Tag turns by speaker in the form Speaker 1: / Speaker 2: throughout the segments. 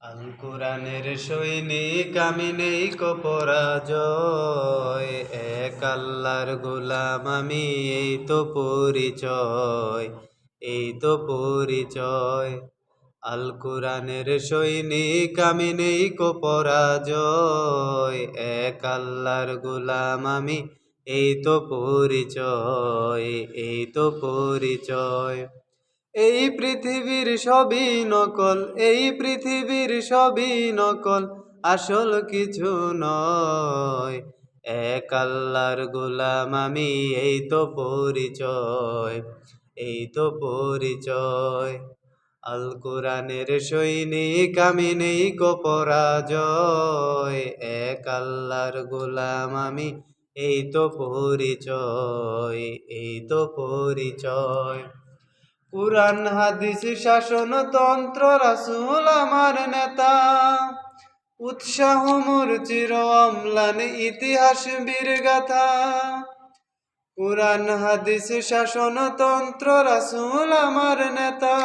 Speaker 1: আল কোরআনের সৈনিক আমি নেই কো পরাজয়, এক আল্লাহর গোলাম আমি, এই তো পরিচয়, এই তো পরিচয়। আল কোরআনের সৈনিক আমি নেই কো পরাজয়, এক আল্লাহর গোলাম আমি, এই তো পরিচয়, এই তো পরিচয়। এই পৃথিবীর সবই নকল, এই পৃথিবীর সবই নকল, আসল কিছু নয়। এক আল্লাহর গোলাম আমি, এই তো পরিচয়, এই তো পরিচয়। আল কোরআনের সৈনিক আমি নেই কো পরাজয়, এক আল্লাহর গোলাম আমি, এই তো পরিচয়, এই তো পরিচয়। কুরআন হাদিস শাসনতন্ত্র রাসূল আমার নেতা, উৎসাহ মোর চির অম্লান ইতিহাস বীরগাথা। কুরআন হাদিস শাসনতন্ত্র রাসূল আমার নেতা,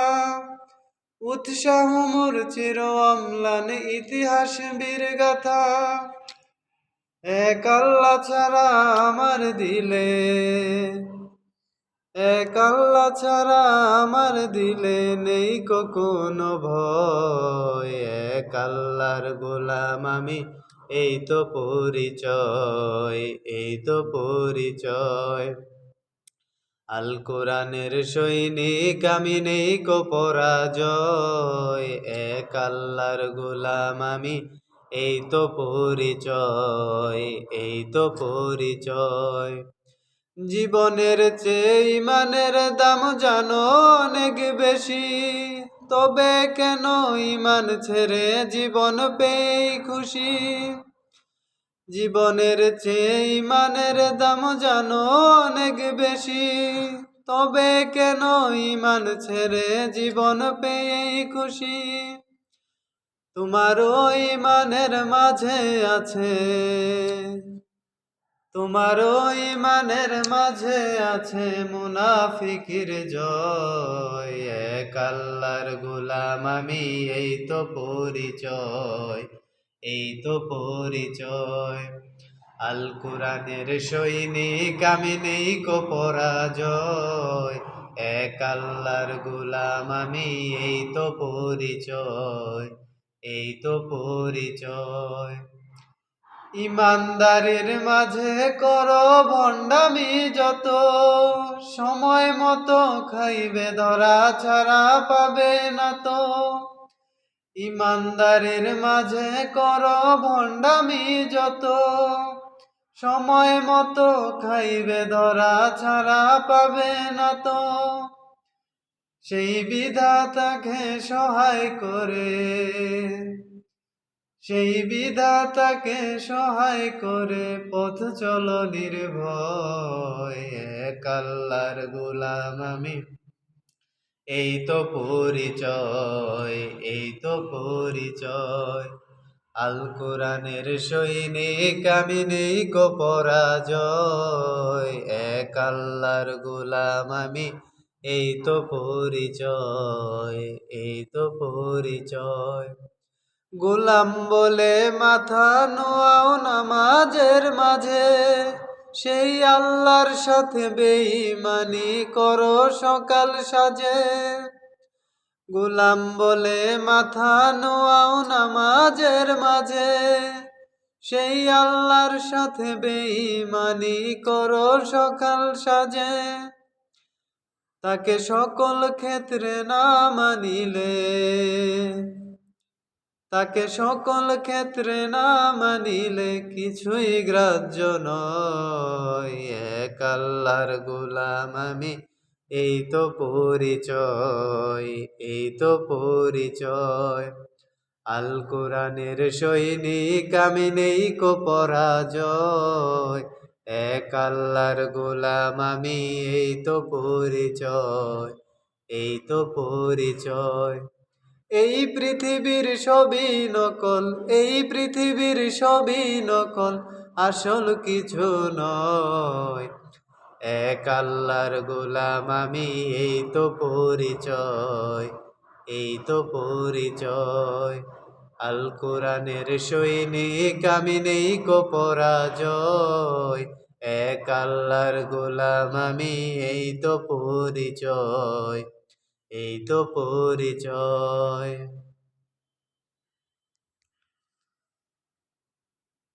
Speaker 1: উৎসাহ মোর চির অম্লান ইতিহাস বীরগাথা। এক আল্লাহ ছাড়া আমার দিলে, এক আল্লাহ ছাড়া আমার দিলে নেই কোনো ভয়, এক আল্লাহর গোলাম আমি, এই তো পরিচয়, এই তো পরিচয়। আল কোরআনের সৈনিক আমি নেই কো পরাজয়, এক আল্লাহর গোলাম আমি, এই তো পরিচয়, এই তো পরিচয়। জীবনের চেয়ে ইমানের দাম জানো অনেক বেশি, তবে কেন ইমান ছেড়ে জীবন পেয়ে খুশি। জীবনের চেয়ে ইমানের দাম জানো অনেক বেশি, তবে কেন ইমান ছেড়ে জীবন পেয়ে খুশি। তোমারও ইমানের মাঝে আছে, তোমারও ইমানের মাঝে আছে মুনাফিকির জয়, এক আল্লাহর গোলাম আমি, এই তো পরিচয়, এই তো পরিচয়। আল কোরআনের সৈনিক আমি নেই কো পরাজয়, এক আল্লাহর গোলাম আমি, এই তো পরিচয়, এই তো পরিচয়। ইমানদারের মাঝে করো ভণ্ডামি যত, সময় মতো খাইবে ধরা ছাড়া পাবে না তো। ইমানদারের মাঝে করো ভণ্ডামি যত, সময় মতো খাইবে ধরা ছাড়া পাবে না তো। সেই বিধাতাকে সহায় করে, সেই বিধাতাকে সহায় করে পথ চলো নির্ভয়, এক আল্লাহর গোলাম আমি, এই তো পরিচয়, এই তো পরিচয়। আল কোরআনের সৈনিক আমি নেই কো পরাজয়, এক আল্লাহর গোলাম আমি, এই তো পরিচয়, এই তো পরিচয়। গোলাম বলে মাথা নোয়াও নামাজের মাঝে, সেই আল্লাহর সাথে বেঈমানি করো সকাল সাজে। গোলাম বলে মাথা নোয়াও নামাজের মাঝে, সেই আল্লাহর সাথে বেঈমানি করো সকাল সাজে। তাকে সকল ক্ষেত্রে না মানিলে, তাকে সকল ক্ষেত্রে না মানিলে কিছুই গ্রাহ্য নয়, এক আল্লাহর গোলাম আমি, এই তো পরিচয়, এই তো পরিচয়। আল কোরআনের সৈনিক আমি নেই কো পরাজয়, এক আল্লাহর গোলাম আমি, এই তো পরিচয়, এই তো পরিচয়। এই পৃথিবীর সবই নকল, এই পৃথিবীর সবই নকল, আসল কিছু নয়। এক আল্লাহর গোলাম আমি, এই তো পরিচয়, এই তো পরিচয়। আল কোরআনের সৈনিক আমি নেই কো পরাজয় এক আল্লাহর গোলাম আমি এই তো পরিচয় এই তো পরিচয়